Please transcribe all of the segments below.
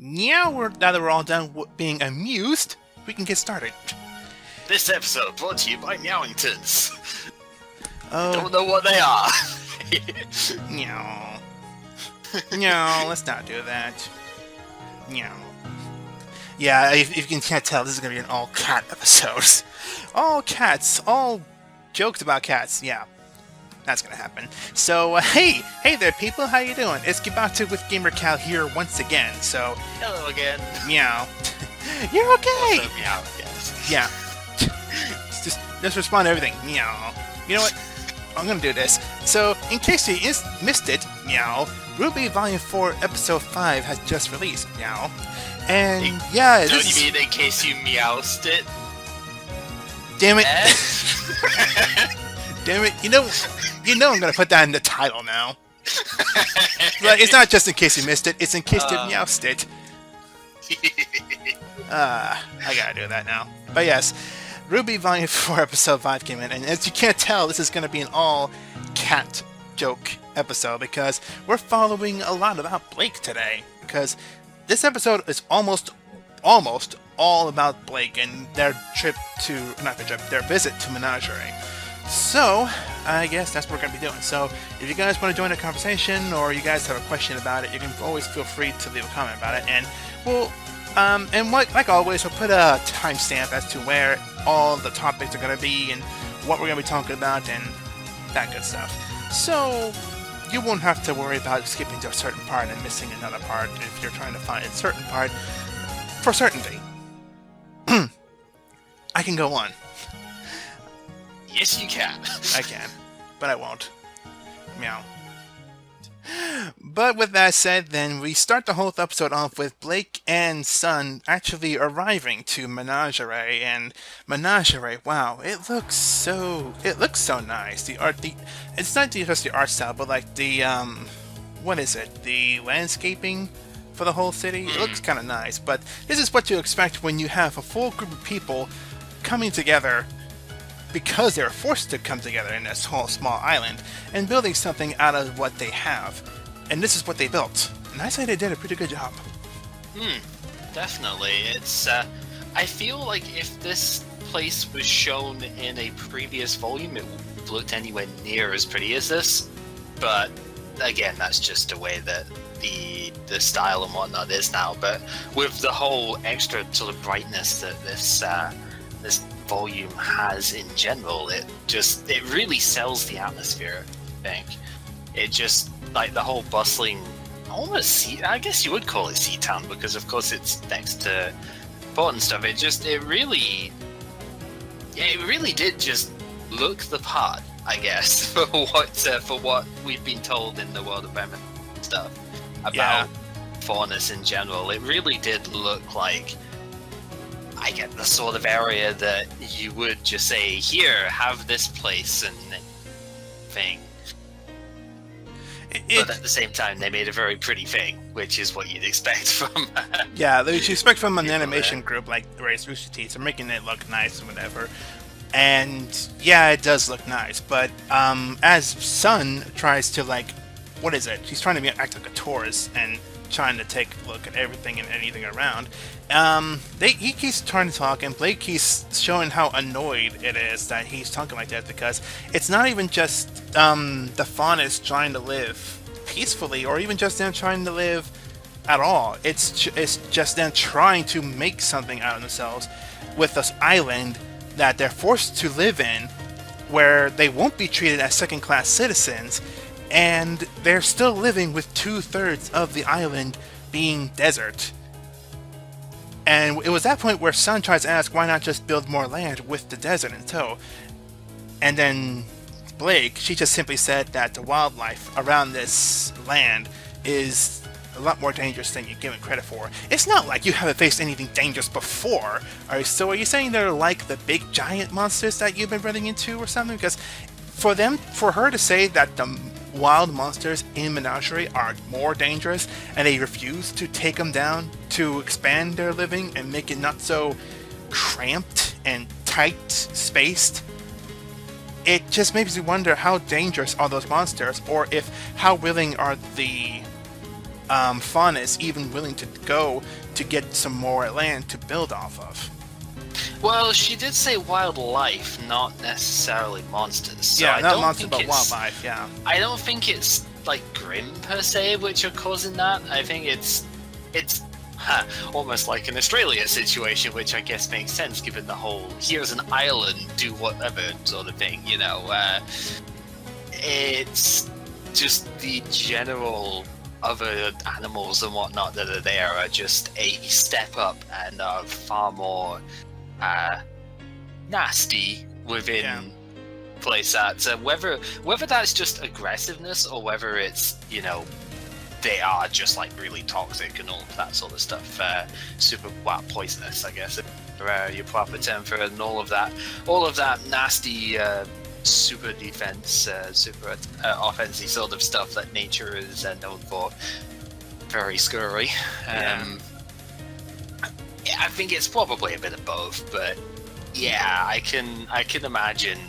Now that we're all done being amused, we can get started. This episode brought to you by Meowingtons. Oh, Don't know what they are. no. No, let's not do that. No. Yeah, if you can't tell, this is going to be an all-cat episode. All cats, all jokes about cats, yeah. That's going to happen. So, hey there, people, how you doing? It's Gibatu with GamerCal here once again, so... Hello again. Meow. You're okay! Also meow, yes. Yeah. Just respond to everything. Meow. You know what? I'm gonna do this. So, in case you missed it, meow, RWBY Volume 4 Episode 5 has just released, meow. And, yeah, Don't you mean in case you meowsed it? Damn it. Damn it. You know I'm gonna put that in the title now. But it's not just in case you missed it, it's in case you meowsed it. I gotta do that now. But yes, RWBY Volume 4 Episode 5 came in, and as you can't tell, this is going to be an all-cat joke episode, because we're following a lot about Blake today, because this episode is almost all about Blake and their their visit to Menagerie. So, I guess that's what we're going to be doing. So, if you guys want to join the conversation, or you guys have a question about it, you can always feel free to leave a comment about it, and we'll like always, we'll put a timestamp as to where all the topics are going to be and what we're going to be talking about and that good stuff. So, you won't have to worry about skipping to a certain part and missing another part if you're trying to find a certain part for certainty. I can go on. Yes, you can. I can, but I won't. Meow. But with that said, then we start the whole episode off with Blake and Sun actually arriving to Menagerie, and Menagerie, wow, it looks so nice. It's not just the art style, but like the what is it? The landscaping for the whole city. It looks kind of nice, but this is what you expect when you have a full group of people coming together because they're forced to come together in this whole small island and building something out of what they have. And this is what they built. And I say they did a pretty good job. Definitely. It's, I feel like if this place was shown in a previous volume, it wouldn't have looked anywhere near as pretty as this. But, again, that's just the way that the style and whatnot is now. But with the whole extra sort of brightness that this volume has in general, it really sells the atmosphere, I think. It just, like, the whole bustling, almost I guess you would call it sea town, because of course it's next to port and stuff. It really did just look the part, I guess, for what we've been told in the world of Bremen stuff about faunus in general. It really did look like, I get the sort of area that you would just say, here, have this place and thing. But at the same time, they made a very pretty thing, which is what you'd expect from... yeah, what you expect from an animation group like Race Rooster Teeth. They're making it look nice and whatever. And, yeah, it does look nice. But as Sun tries to, like, what is it? She's trying to act like a tourist and trying to take a look at everything and anything around. He keeps trying to talk, and Blake keeps showing how annoyed it is that he's talking like that, because it's not even just the faunus trying to live peacefully, or even just them trying to live at all. It's just them trying to make something out of themselves with this island that they're forced to live in, where they won't be treated as second-class citizens, and they're still living with 2/3 of the island being desert. And it was that point where Sun tries to ask why not just build more land with the desert in tow. And then Blake, she just simply said that the wildlife around this land is a lot more dangerous than you give it credit for. It's not like you haven't faced anything dangerous before. So are you saying they're like the big giant monsters that you've been running into or something? Because for her to say that the wild monsters in Menagerie are more dangerous, and they refuse to take them down to expand their living and make it not so cramped and tight spaced, it just makes me wonder how dangerous are those monsters, or how willing are the Fauna is even willing to go to get some more land to build off of. Well, she did say wildlife, not necessarily monsters. So Yeah, I not don't monsters, think but wildlife, yeah. I don't think it's like Grimm per se which are causing that. I think it's almost like an Australia situation, which I guess makes sense given the whole here's an island, do whatever sort of thing, you know. It's just the general other animals and whatnot that are there are just a step up and are far more nasty within place that. So whether that's just aggressiveness or whether it's, you know, they are just like really toxic and all that sort of stuff, super poisonous, I guess, your proper term for it, and all of that nasty super defense, super offensive sort of stuff that nature is known for. Very scary. I think it's probably a bit of both, but yeah, I can imagine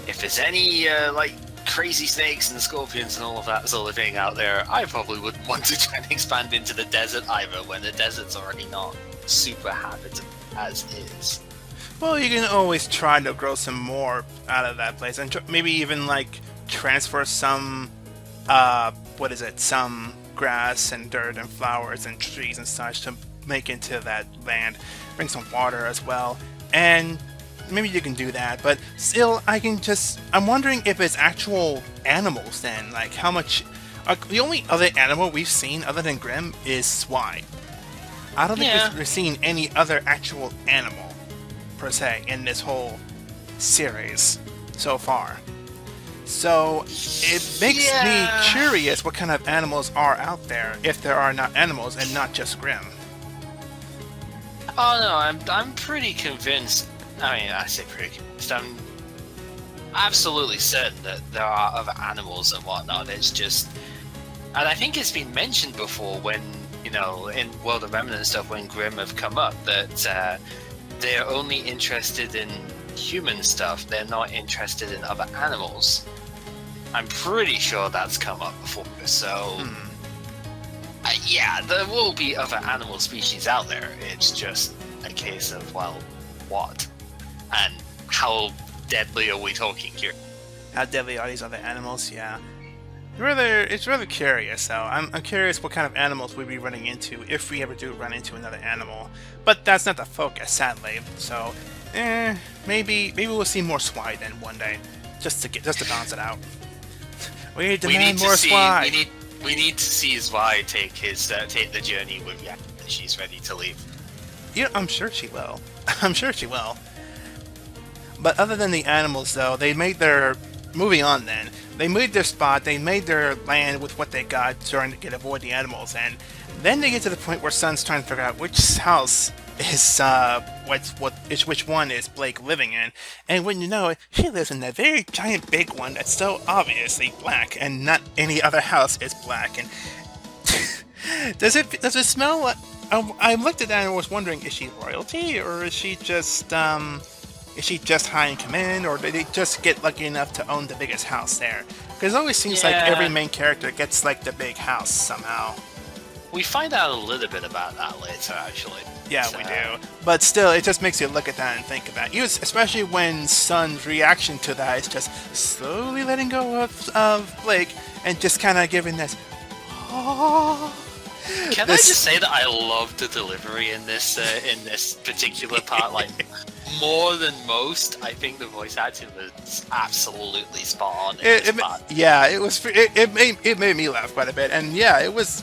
if there's any like crazy snakes and scorpions and all of that sort of thing out there, I probably wouldn't want to try and expand into the desert either, when the desert's already not super habitable as is. Well, you can always try to grow some more out of that place, and maybe even like transfer some, some grass and dirt and flowers and trees and such to make into that land. Bring some water as well, and maybe you can do that. But still, I'm wondering if it's actual animals then. Like how much? The only other animal we've seen other than Grimm is swine. I don't think we've seen any other actual animal per se in this whole series so far. So it makes me curious what kind of animals are out there, if there are not animals and not just Grimm. Oh no, I'm pretty convinced. I mean, I say pretty convinced. I'm absolutely certain that there are other animals and whatnot. It's just, and I think it's been mentioned before when, you know, in World of Remnant and stuff, when Grimm have come up, that they're only interested in human stuff. They're not interested in other animals. I'm pretty sure that's come up before. So, yeah, there will be other animal species out there. It's just a case of, well, what? And how deadly are we talking here? How deadly are these other animals? Yeah. It's rather curious, though. I'm curious what kind of animals we'd be running into if we ever do run into another animal. But that's not the focus, sadly. So, maybe we'll see more swine then one day, just to balance it out. We demand more swine. We need to see Zwei take the journey with Yak when she's ready to leave. Yeah, I'm sure she will. I'm sure she will. But other than the animals, though, they made their... Moving on, then. They made their spot, they made their land with what they got, trying to avoid the animals, and then they get to the point where Sun's trying to figure out which house is, which one is Blake living in, and when you know it, she lives in that very giant big one that's so obviously black, and not any other house is black, and... does it smell like... I looked at that and was wondering, is she royalty, or is she just high in command, or did they just get lucky enough to own the biggest house there? Because it always seems like every main character gets like the big house somehow. We find out a little bit about that later, actually. Yeah, we do. But still, it just makes you look at that and think of that. Especially when Sun's reaction to that is just slowly letting go of Blake and just kind of giving this... Can I just say that I love the delivery in this particular part? Like, more than most, I think the voice acting was absolutely spot on in this part. Yeah, it made me laugh quite a bit, and yeah, it was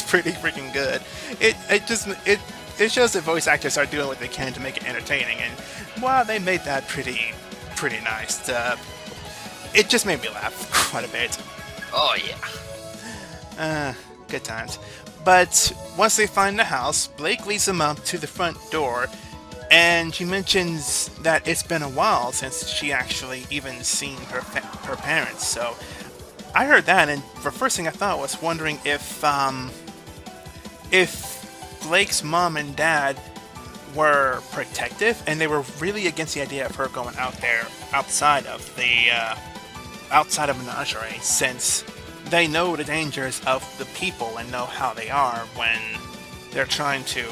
pretty freaking good. It shows that voice actors are doing what they can to make it entertaining, and wow, they made that pretty nice. It just made me laugh quite a bit. Oh yeah. Good times. But once they find the house, Blake leads them up to the front door, and she mentions that it's been a while since she actually even seen her parents. So I heard that, and the first thing I thought was wondering if Blake's mom and dad were protective, and they were really against the idea of her going out there outside of Menagerie, since they know the dangers of the people and know how they are when they're trying to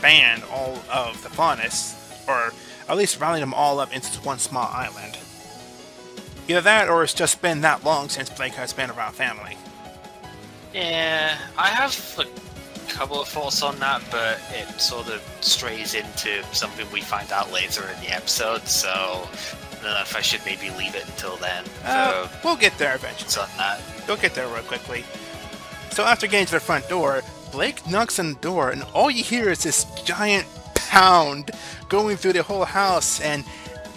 ban all of the faunists, or at least rounding them all up into one small island. Either that, or it's just been that long since Blake has been around family. Yeah, I have a couple of thoughts on that, but it sort of strays into something we find out later in the episode, so I don't know if I should maybe leave it until then. We'll get there eventually. On that. We'll get there real quickly. So after getting to the front door, Blake knocks on the door, and all you hear is this giant pound going through the whole house, and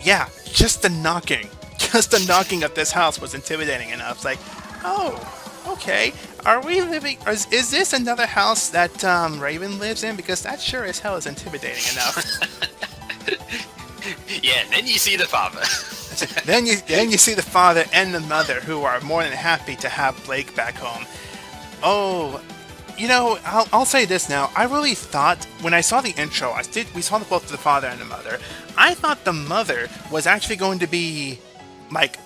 yeah, just the knocking of this house was intimidating enough. It's like, oh, okay, are we living, is this another house that Raven lives in? Because that sure as hell is intimidating enough. Yeah, and then you see the father. then you see the father and the mother, who are more than happy to have Blake back home. Oh, you know, I'll say this now. I really thought, when I saw the intro, we saw both the father and the mother. I thought the mother was actually going to be, like,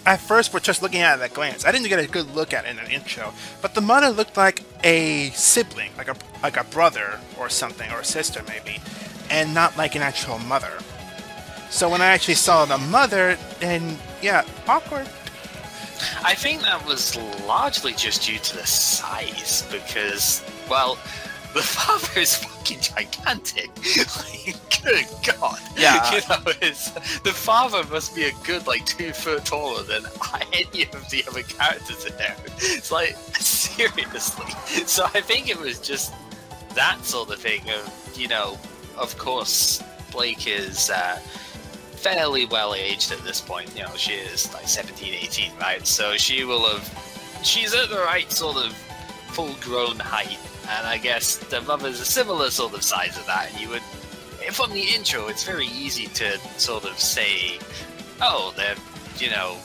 at first we're just looking at it at a glance. I didn't get a good look at it in an intro, but the mother looked like a sibling, like a brother or something, or a sister maybe, and not like an actual mother. So when I actually saw the mother, and yeah, awkward. I think that was largely just due to the size, because, well, the father is fucking gigantic. Like, good God. Yeah. You know, the father must be a good, 2 foot taller than any of the other characters in there. It's like, seriously. So I think it was just that sort of thing of, you know, of course, Blake is fairly well aged at this point. You know, she is 17, 18, right? So she's at the right sort of full-grown height, and I guess the mother's a similar sort of size of that. And you would, from the intro, it's very easy to sort of say, oh, they're, you know,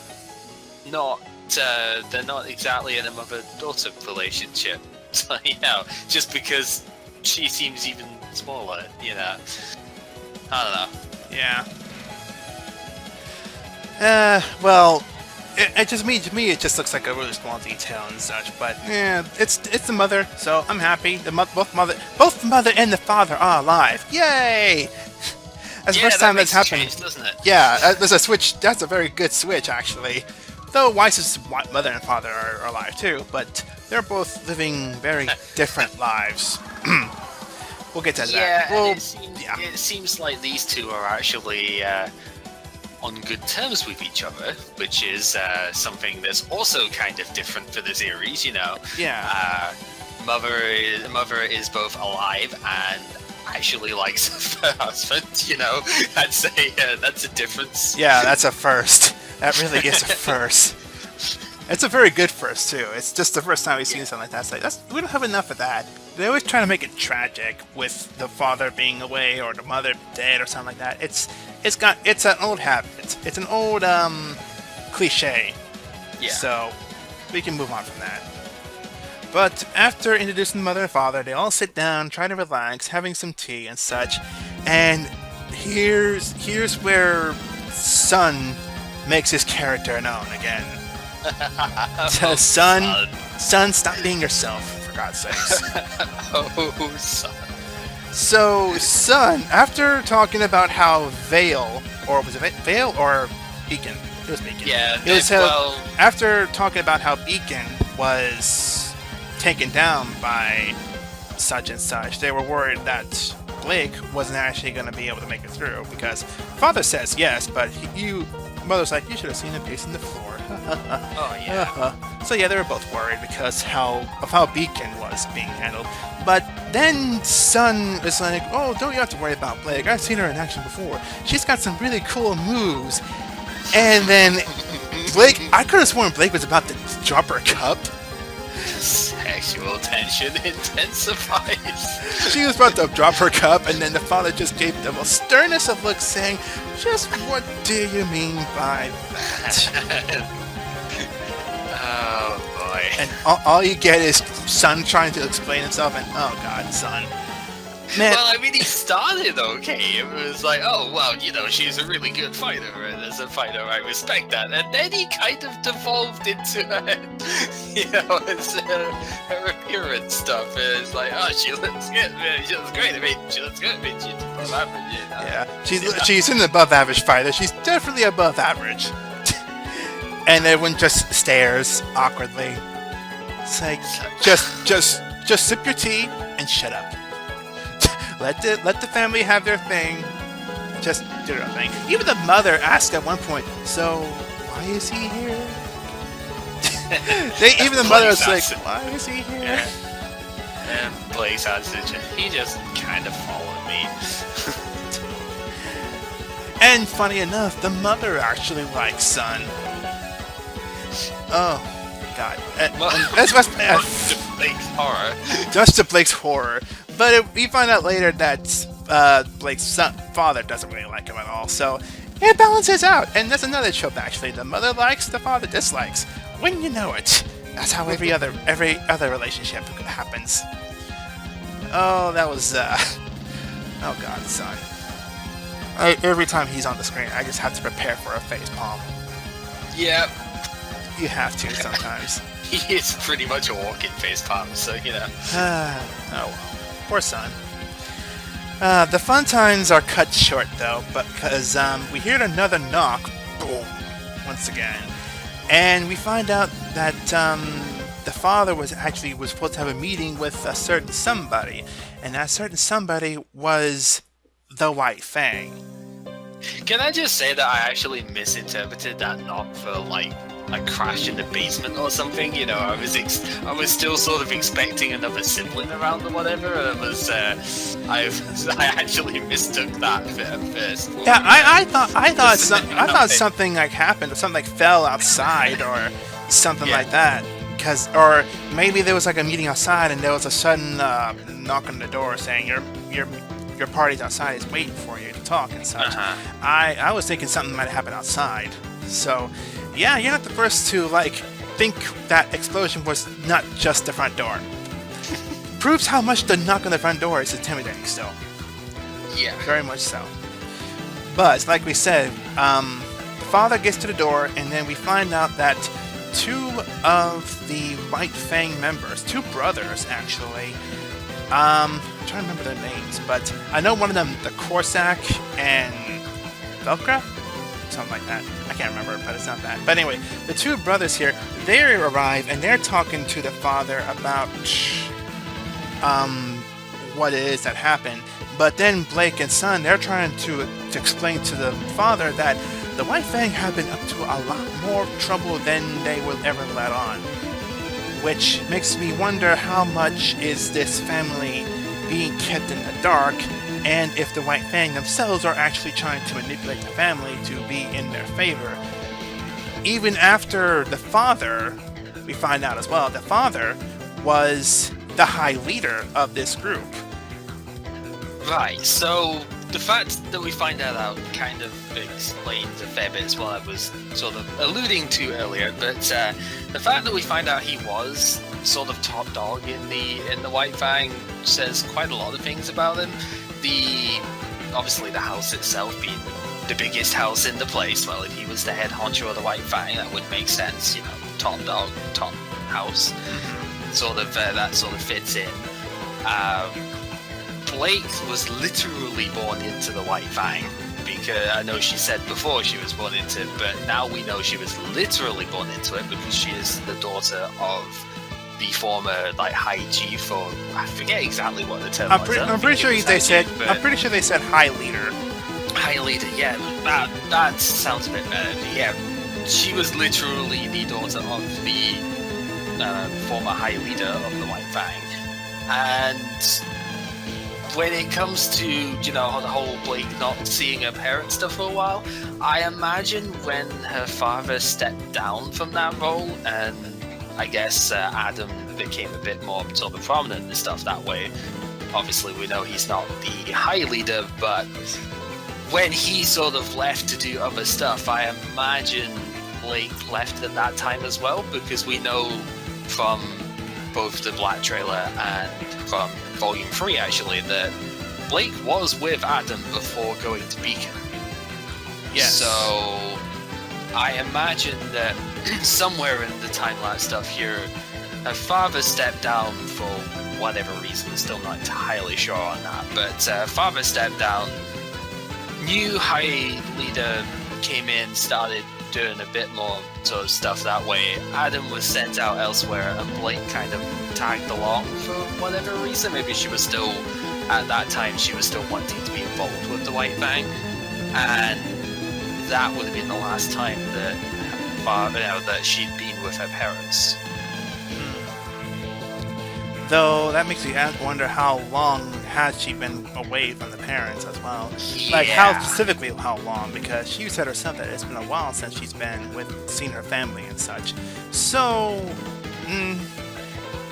they're not exactly in a mother-daughter relationship. So, you know, just because she seems even smaller, you know. I don't know. Yeah. Well, it just to me it just looks like a really small detail and such. But yeah, it's the mother, so I'm happy. Both the mother and the father are alive. Yay! That's the first time that's happened. Change, doesn't it? Yeah, there's a switch. That's a very good switch, actually. Though Weiss's mother and father are alive too, but they're both living very different lives. We'll get to that. Yeah, well, it seems like these two are actually on good terms with each other, which is something that's also kind of different for the series, you know. Yeah. Mother is both alive and actually likes her husband, you know. That's a difference. Yeah, that's a first. That really is a first. It's a very good first too. It's just the first time we've seen something like that. It's like, we don't have enough of that. They always try to make it tragic with the father being away or the mother dead or something like that. It's an old habit. It's an old cliche. Yeah. So we can move on from that. But after introducing the mother and father, they all sit down, try to relax, having some tea and such. And here's where Sun makes his character known again. Son, stop being yourself, for God's sakes. Oh, Son. So, Sun, after talking about how Vale, or was it Vale or Beacon? It was Beacon. Yeah, after talking about how Beacon was taken down by such and such, they were worried that Blake wasn't actually going to be able to make it through, because father says yes, but mother's like, you should have seen him pacing the floor. Oh, yeah. So yeah, they were both worried because of how Beacon was being handled. But then Sun is like, oh, don't you have to worry about Blake. I've seen her in action before. She's got some really cool moves. And then Blake, I could have sworn Blake was about to drop her cup. Sexual tension intensifies. She was about to drop her cup, and then the father just gave the most sternest of looks, saying, just what do you mean by that? Oh, boy. And all you get is Sun trying to explain himself, and oh god, Sun. Man, Well, I mean, he started okay. It was like, oh, well, she's a really good fighter, and as a fighter, I respect that. And then he kind of devolved into, her appearance stuff. And it's like, oh, she looks good, man. She looks great. I mean, she looks good. I mean, she's above average, Yeah, she's an above average fighter. She's definitely above average. And everyone just stares awkwardly. It's like, just sip your tea and shut up. Let the family have their thing. Just do their thing. Even the mother asked at one point, "So why is he here?" Even the mother was like, "Why is he here?" Yeah. And Blake's answer, he just kind of followed me. And funny enough, the mother actually likes Sun. Oh God, that's Blake's horror. Just to Blake's horror. But we find out later that Blake's father doesn't really like him at all, so it balances out. And that's another trope, actually. The mother likes, the father dislikes. When you know it. That's how every other relationship happens. Oh, that was, oh God, Son. Every time he's on the screen, I just have to prepare for a facepalm. Yep. You have to sometimes. He is pretty much a walking facepalm, so, Oh, well. Poor Son. The fun times are cut short, though, because we hear another knock, boom, once again, and we find out that the father was supposed to have a meeting with a certain somebody, and that certain somebody was the White Fang. Can I just say that I actually misinterpreted that knock for like a crash in the basement or something? I was still sort of expecting another sibling around or whatever, and I actually mistook that at first. Yeah, I thought something like happened, or something like fell outside, or something like that. Or maybe there was like a meeting outside, and there was a sudden knock on the door saying your party's outside is waiting for you to talk and such. I was thinking something might happen outside. So, yeah, you're not the first to think that explosion was not just the front door. Proves how much the knock on the front door is intimidating still. Yeah. Very much so. But, like we said, the father gets to the door, and then we find out that two of the White Fang members, two brothers actually, I'm trying to remember their names, but I know one of them, the Corsac and Velcro? Something like that. I can't remember, but it's not that. But anyway, the two brothers here, they arrive and they're talking to the father about what it is that happened. But then Blake and Son, they're trying to explain to the father that the White Fang have been up to a lot more trouble than they will ever let on. Which makes me wonder how much is this family being kept in the dark, and if the White Fang themselves are actually trying to manipulate the family to be in their favor. Even after the father, we find out as well, the father was the high leader of this group. Right, so the fact that we find that out kind of explains a fair bit as well. I was sort of alluding to earlier, but the fact that we find out he was sort of top dog in the White Fang says quite a lot of things about him. Obviously the house itself being the biggest house in the place. Well, if he was the head honcho of the White Fang, that would make sense. Top dog, top house. Sort of that sort of fits in. Blake was literally born into the White Fang, because I know she said before she was born into it, but now we know she was literally born into it because she is the daughter of the former high chief, or I forget exactly what the term was. I'm pretty sure they said high leader. High leader, yeah. That sounds a bit better. But yeah, she was literally the daughter of the former high leader of the White Fang, and when it comes to, the whole Blake not seeing her parents stuff for a while, I imagine when her father stepped down from that role, and I guess Adam became a bit more sort of prominent and stuff that way. Obviously, we know he's not the high leader, but when he sort of left to do other stuff, I imagine Blake left at that time as well, because we know from both the Black trailer and from Volume 3, actually, that Blake was with Adam before going to Beacon. Yes. So I imagine that somewhere in the timeline stuff here, her father stepped down for whatever reason. Still not entirely sure on that, but father stepped down. New high leader came in, started doing a bit more sort of stuff that way. Adam was sent out elsewhere, and Blake kind of tagged along for whatever reason. Maybe she was still, at that time, she was still wanting to be involved with the White Fang, and that would have been the last time that that she'd been with her parents. Though that makes me wonder how long has she been away from the parents as well. Like, how specifically how long? Because she said herself that it's been a while since she's been seen her family and such. So,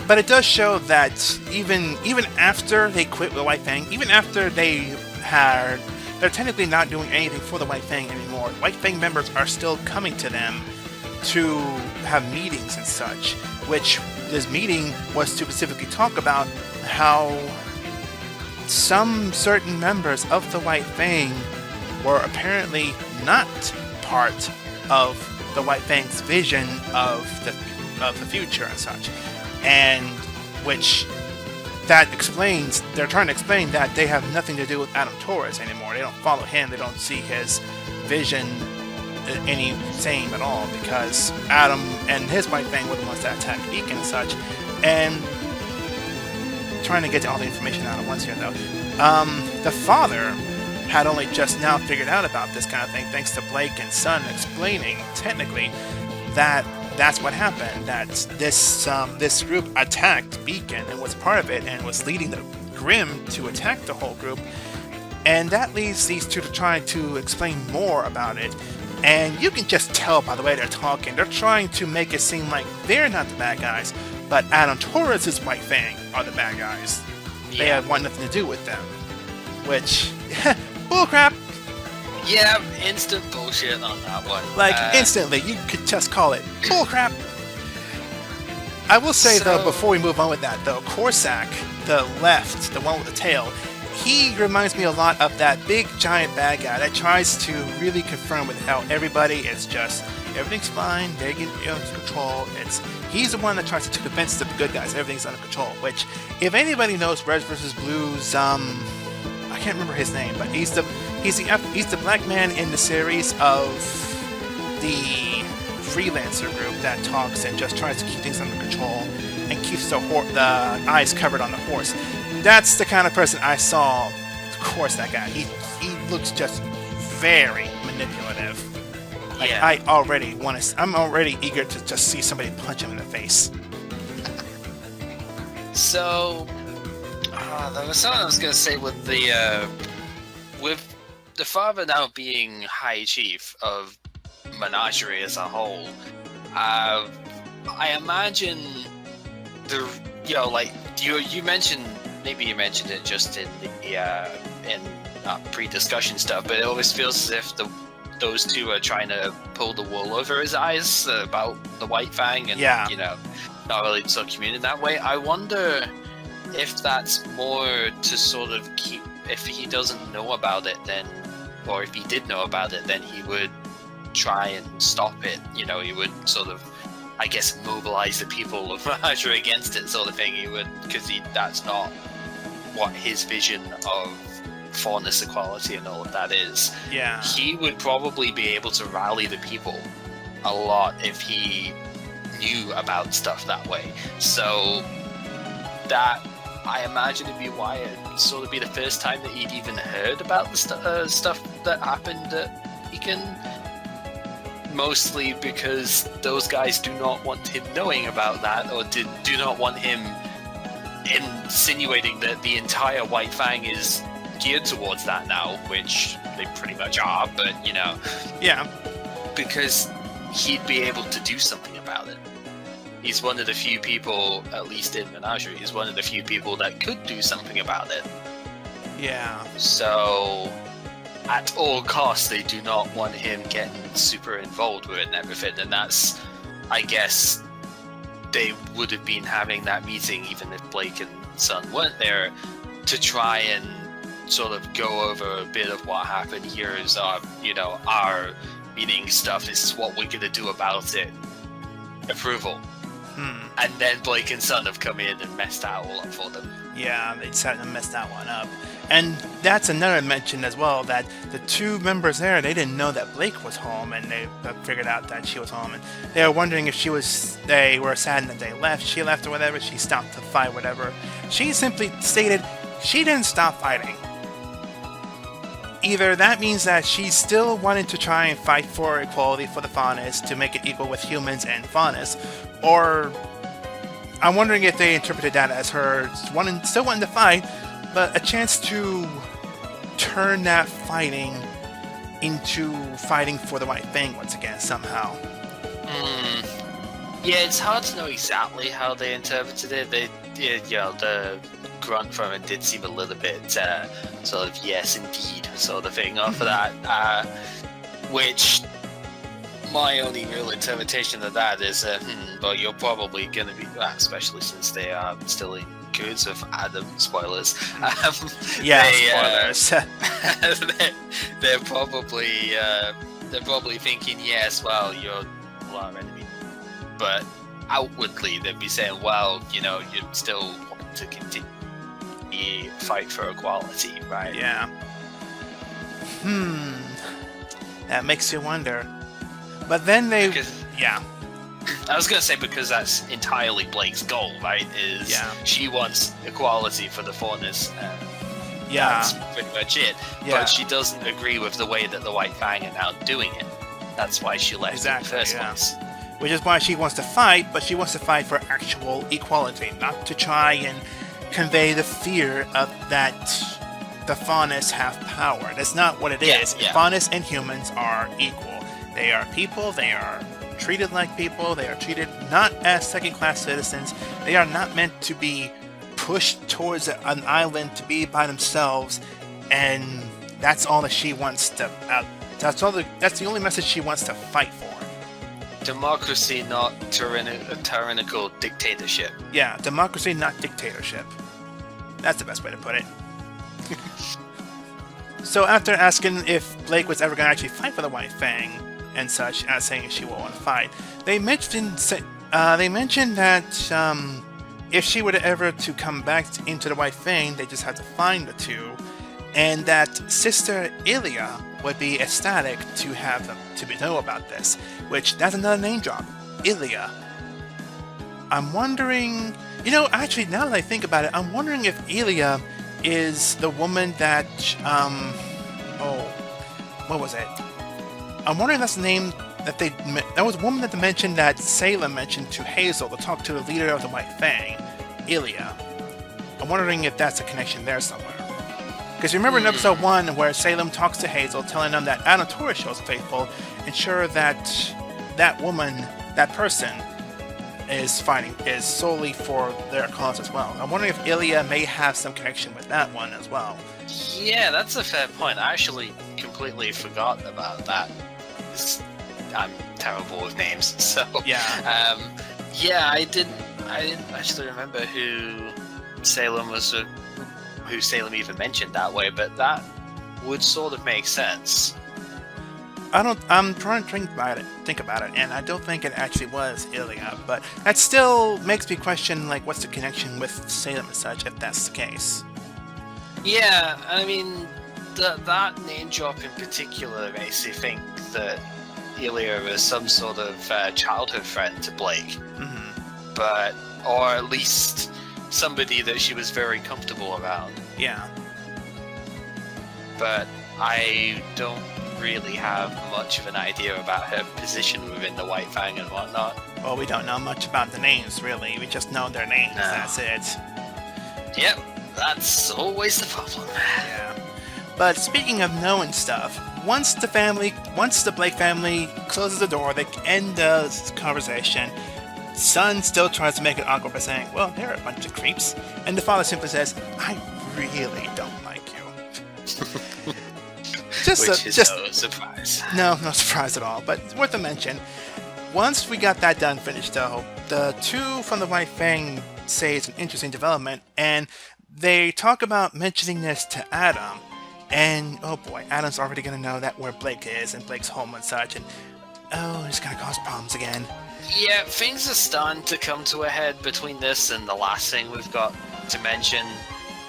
but it does show that even after they quit with White Fang, even after they're technically not doing anything for the White Fang anymore. White Fang members are still coming to them to have meetings and such, which this meeting was to specifically talk about how some certain members of the White Fang were apparently not part of the White Fang's vision of the future and such, and which that explains, they're trying to explain that they have nothing to do with Adam Torres anymore. They don't follow him. They don't see his vision any same at all, because Adam and his White Fang were the ones that attacked Beacon and such. And trying to get all the information out at once here, though. The father had only just now figured out about this kind of thing, thanks to Blake and Son explaining, technically, that that's what happened. That this group attacked Beacon and was part of it, and was leading the Grimm to attack the whole group. And that leads these two to try to explain more about it. And you can just tell by the way they're talking. They're trying to make it seem like they're not the bad guys, but Adam Torres' White Fang are the bad guys. Yeah. They have nothing to do with them. Which, bullcrap. Yeah, instant bullshit on that one. Like, instantly, you could just call it bullcrap. I will say, though, before we move on with that, though, Corsac, the left, the one with the tail, he reminds me a lot of that big giant bad guy that tries to really confirm with how everybody is just, everything's fine, they're getting under control. He's the one that tries to convince the good guys everything's under control, which, if anybody knows Reds vs. Blues, I can't remember his name, but he's the black man in the series of the freelancer group that talks and just tries to keep things under control and keeps the eyes covered on the horse. That's the kind of person I saw. Of course, that guy. He looks just very manipulative. Like, yeah. I'm already eager to just see somebody punch him in the face. So, there was something I was going to say with the father now being High Chief of Menagerie as a whole. I imagine you mentioned. Maybe you mentioned it just in the pre-discussion stuff, but it always feels as if those two are trying to pull the wool over his eyes about the White Fang, and not really sort of communicate that way. I wonder if that's more to sort of keep. If he doesn't know about it, then, or if he did know about it, then he would try and stop it. He would sort of, I guess, mobilize the people of Menagerie against it, sort of thing. He would, because that's not what his vision of fairness, equality, and all of that is. Yeah. He would probably be able to rally the people a lot if he knew about stuff that way. So that, I imagine, it'd be why it'd sort of be the first time that he'd even heard about the stuff that happened at Beacon. Mostly because those guys do not want him knowing about that, or do not want him insinuating that the entire White Fang is geared towards that now, which they pretty much are, but yeah, because he'd be able to do something about it. He's one of the few people, at least in Menagerie, he's one of the few people that could do something about it. Yeah. So, at all costs, they do not want him getting super involved with it and everything, and that's, I guess, they would have been having that meeting even if Blake and Son weren't there, to try and sort of go over a bit of what happened. Here's our, our meeting stuff. This is what we're gonna do about it. Approval. And then Blake and Son have come in and messed that all up for them. Yeah, they decided to mess that one up. And that's another mention as well, that the two members there, they didn't know that Blake was home, and they figured out that she was home, and they were wondering if they were sad that they left, she left or whatever, she stopped to fight, whatever. She simply stated she didn't stop fighting. Either that means that she still wanted to try and fight for equality for the faunus, to make it equal with humans and faunus, or I'm wondering if they interpreted that as her still wanting to fight, but a chance to turn that fighting into fighting for the White Fang once again, somehow. Yeah, it's hard to know exactly how they interpreted it. The grunt from it did seem a little bit sort of yes indeed sort of thing off of that, which my only real interpretation of that is well, you're probably going to be, especially since they are still in cahoots with Adam, spoilers. Spoilers. They're probably thinking, yes, well, you're our enemy, but outwardly they'd be saying, well, you still want to continue fight for equality, right? Yeah. That makes you wonder. But then I was going to say, because that's entirely Blake's goal, right? She wants equality for the faunus. That's pretty much it. Yeah. But she doesn't agree with the way that the White Fang are now doing it. That's why she left in the first place. Which is why she wants to fight, but she wants to fight for actual equality, not to try and convey the fear of that the faunus have power. That's not what it is. Faunus and humans are equal. They are people, they are treated like people, they are treated not as second-class citizens, they are not meant to be pushed towards an island to be by themselves, and that's all that she wants to, that's the only message she wants to fight for. Democracy, not tyrannical dictatorship. Yeah, democracy, not dictatorship. That's the best way to put it. So after asking if Blake was ever going to actually fight for the White Fang, and such, as saying she will want to fight, they mentioned that if she were to ever to come back into the White Fang, they just had to find the two, and that Sister Illia would be ecstatic to have them to know about this, which that's another name drop, Illia. I'm wondering, actually now that I think about it, I'm wondering if Illia is the woman that, what was it? I'm wondering if that's the name that was a woman that they mentioned that Salem mentioned to Hazel to talk to the leader of the White Fang, Illia. I'm wondering if that's a connection there somewhere. Because you remember in episode 1 where Salem talks to Hazel, telling them that Adam Torres shows faithful, and sure that that woman, that person, is solely for their cause as well. I'm wondering if Illia may have some connection with that one as well. Yeah, that's a fair point. I actually completely forgot about that. I'm terrible with names, so I didn't actually remember who Salem even mentioned that way, but that would sort of make sense. I'm trying to think about it, and I don't think it actually was Illia, but that still makes me question, like, what's the connection with Salem and such, if that's the case. Yeah, I mean, that name drop in particular makes you think that Illia is some sort of childhood friend to Blake, or at least somebody that she was very comfortable around. Yeah. But I don't really have much of an idea about her position within the White Fang and whatnot. Well, we don't know much about the names, really. We just know their names, That's it. Yep, that's always the problem. Yeah. But speaking of knowing stuff, once the Blake family closes the door, they end the conversation. Son still tries to make it awkward by saying, well, they're a bunch of creeps. And the father simply says, I really don't like you. Which is no surprise. No surprise at all, but it's worth a mention. Once we got that finished though, the two from the White Fang say it's an interesting development, and they talk about mentioning this to Adam, and oh boy, Adam's already gonna know that where Blake is and Blake's home and such, and oh, it's gonna cause problems again. Yeah, things are starting to come to a head between this and the last thing we've got to mention.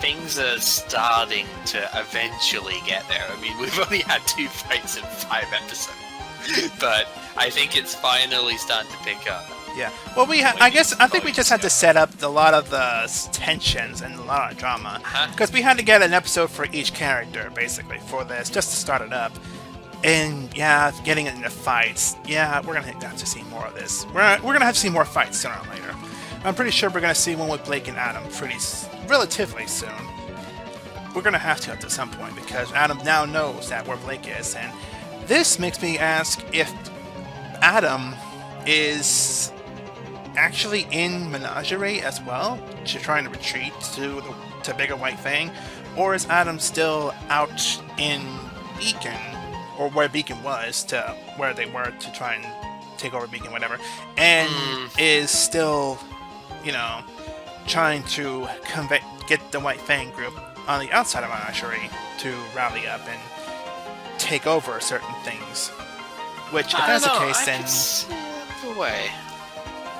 Things are starting to eventually get there. I mean, we've only had 2 fights in 5 episodes, but I think it's finally starting to pick up. Yeah. Well, I think we just had to set up a lot of the tensions and a lot of drama because we had to get an episode for each character basically for this just to start it up. And yeah, getting into fights. Yeah, we're gonna have to see more of this. We're gonna have to see more fights sooner or later. I'm pretty sure we're gonna see one with Blake and Adam relatively soon. We're gonna have to at some point because Adam now knows that where Blake is, and this makes me ask if Adam is actually in Menagerie as well, trying to retreat to bigger White Fang, or is Adam still out in Beacon, or where Beacon was, to where they were to try and take over Beacon, whatever, and is still, trying to get the White Fang group on the outside of Menagerie to rally up and take over certain things. Which, if that's the case, then the way.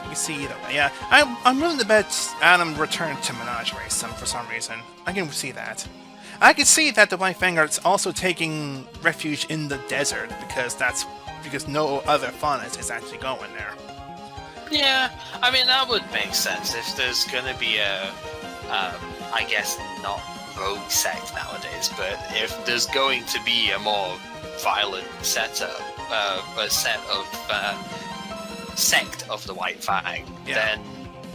You can see either way. Yeah, I'm willing to bet Adam returned to Menagerie for some reason. I can see that. I can see that the White Fang are also taking refuge in the desert because no other fauna is actually going there. Yeah, I mean that would make sense if there's gonna be I guess not rogue sect nowadays, but if there's going to be a more violent setup, a sect of the White Fang, then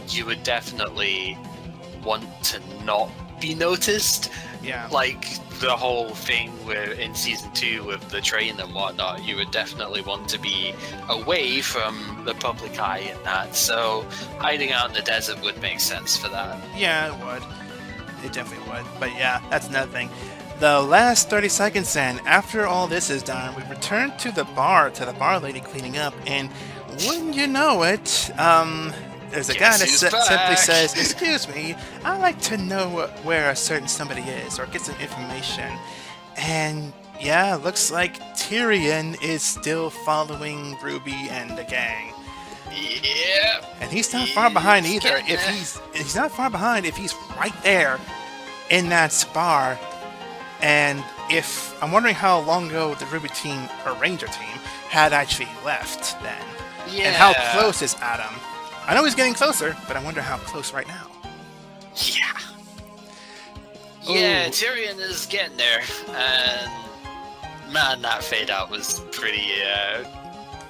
you would definitely want to not be noticed. Yeah. Like the whole thing where in season 2 with the train and whatnot, you would definitely want to be away from the public eye in that. So hiding out in the desert would make sense for that. Yeah, it would. It definitely would. But yeah, that's another thing. The last 30 seconds then, after all this is done, we return to the bar lady cleaning up, and wouldn't you know it, there's a guy that simply says, "Excuse me, I'd like to know where a certain somebody is, or get some information." And yeah, looks like Tyrion is still following Ruby and the gang. Yeah. And he's not far behind either. If he's not far behind if he's right there in that bar. And if I'm wondering how long ago the RWBY team or Ranger team had actually left then. Yeah. And how close is Adam? I know he's getting closer, but I wonder how close right now. Yeah. Yeah, Tyrion is getting there, and man, that fade out was pretty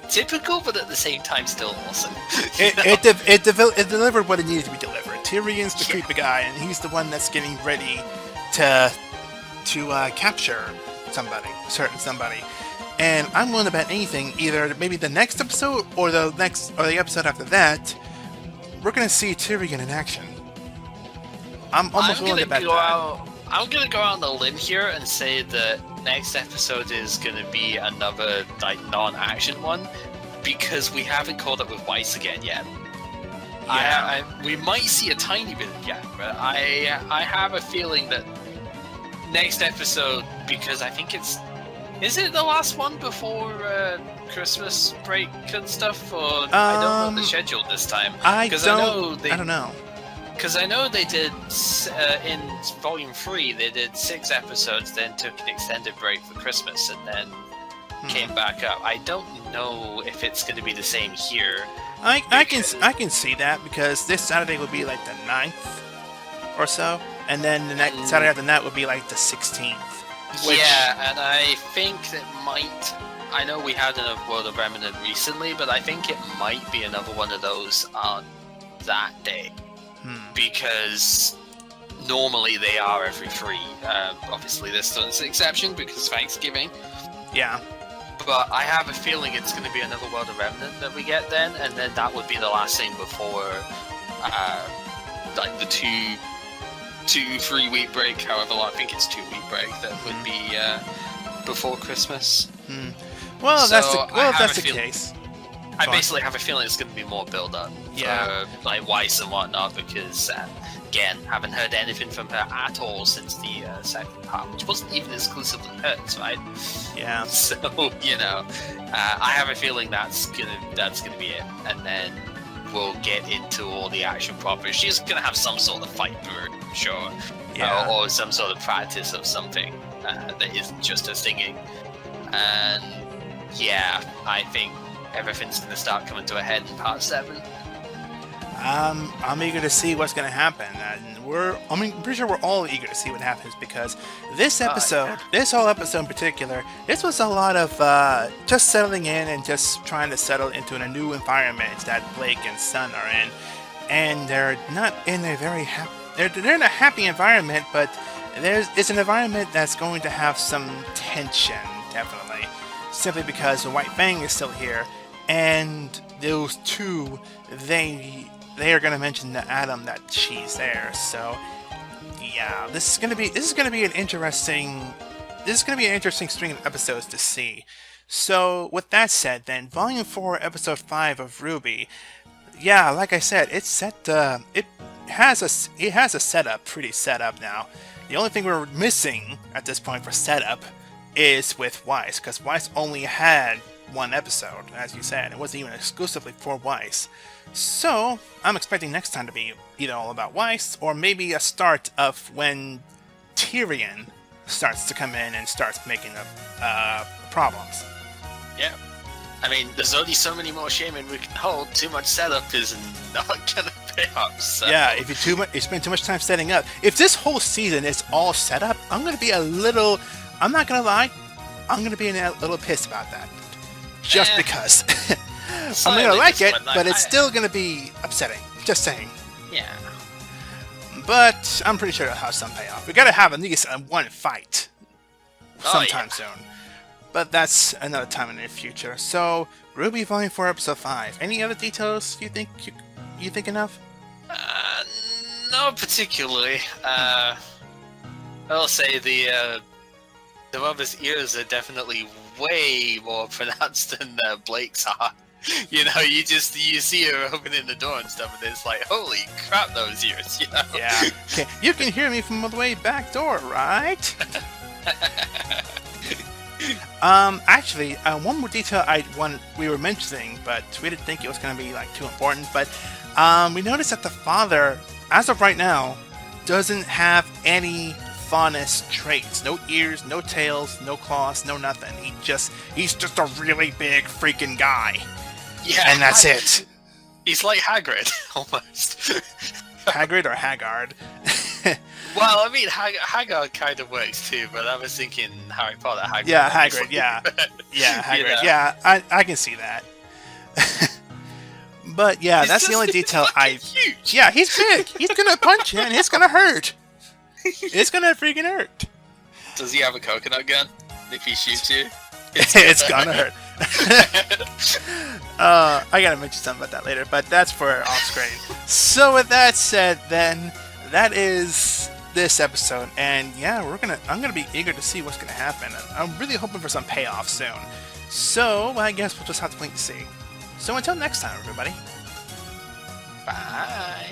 typical, but at the same time still awesome. It delivered what it needed to be delivered. Tyrion's the creepy guy, and he's the one that's getting ready to capture certain somebody. And I'm willing to bet anything, either maybe the next episode or the episode after that, we're gonna see Tyrion in action. I'm almost willing to bet that. I'm gonna go out on a limb here and say that next episode is gonna be another non-action one, because we haven't caught up with Weiss again yet. Yeah. We might see a tiny bit yet, but I have a feeling that next episode, because I think is it the last one before Christmas break and stuff, or I don't know the schedule this time. I don't know. Because I know they did in Volume 3, they did 6 episodes, then took an extended break for Christmas, and then came back up. I don't know if it's going to be the same here. I can see that, because this Saturday would be like the 9th or so, and then the next Saturday after that would be like the 16th. Yeah, and I think that might... I know we had another World of Remnant recently, but I think it might be another one of those on that day. Because normally they are every 3. Obviously this one's an exception because Thanksgiving. Yeah. But I have a feeling it's going to be another World of Remnant that we get then, and then that would be the last thing before like the 2-3 week break, however long, I think it's 2 week break, that would be before Christmas. Well, so that's the case. I basically have a feeling it's going to be more build up for like Weiss and whatnot, because again, haven't heard anything from her at all since the second part, which wasn't even exclusively hers, right? Yeah. So, you know, I have a feeling that's gonna be it, and then we'll get into all the action proper. She's gonna have some sort of fight through, sure, Yeah. or some sort of practice of something that isn't just her singing. And yeah, I think everything's gonna start coming to a head in part 7. I'm eager to see what's going to happen, and I'm pretty sure we're all eager to see what happens, because this episode, this whole episode in particular, this was a lot of just settling in and just trying to settle into a new environment that Blake and Sun are in, and they're not in a very happy. They're in a happy environment, but it's an environment that's going to have some tension, definitely, simply because the White Fang is still here, and those two, they are going to mention to Adam that she's there. So yeah, this is going to be an interesting string of episodes to see. So with that said, then Volume 4, Episode 5 of RWBY. Yeah, like I said, it's set. It has a setup, pretty set up now. The only thing we're missing at this point for setup is with Weiss, because Weiss only had one episode, as you said. It wasn't even exclusively for Weiss. So, I'm expecting next time to be either all about Weiss, or maybe a start of when Tyrion starts to come in and starts making up problems. Yeah. I mean, there's only so many more shaman we can hold. Too much setup is not gonna pay off. So. Yeah, if you spend too much time setting up. If this whole season is all set up, I'm not gonna lie, I'm gonna be a little pissed about that. Just because. I'm gonna like it, but it's still gonna be upsetting. Just saying. Yeah. But I'm pretty sure it'll have some payoff. We gotta have at least one fight sometime soon. But that's another time in the future. So, RWBY Volume 4, Episode 5. Any other details you think you thinking of? Not particularly. I'll say the Robber's ears are definitely way more pronounced than Blake's are. You know, you see her opening the door and stuff, and it's like, holy crap, those ears, you know? Yeah. Okay. You can hear me from the way back door, right? Actually, one more detail we were mentioning, but we didn't think it was going to be like too important. But we noticed that the father, as of right now, doesn't have any faunus traits. No ears, no tails, no claws, no nothing. He's just a really big freaking guy. Yeah, and that's it. He's like Hagrid, almost. Hagrid or Haggard? Well, I mean, Haggard kind of works too, but I was thinking Harry Potter. Hagrid, yeah, Hagrid, yeah. Yeah, Hagrid, you know? Yeah, I can see that. But yeah, he's that's the only detail huge. Yeah, he's big. He's gonna punch you and it's gonna hurt. It's gonna freaking hurt. Does he have a coconut gun? If he shoots you? It's gonna hurt. I gotta mention something about that later, but that's for off screen. So with that said, then that is this episode, and yeah, I'm gonna be eager to see what's gonna happen. I'm really hoping for some payoff soon. So I guess we'll just have to wait and see. So until next time, everybody. Bye.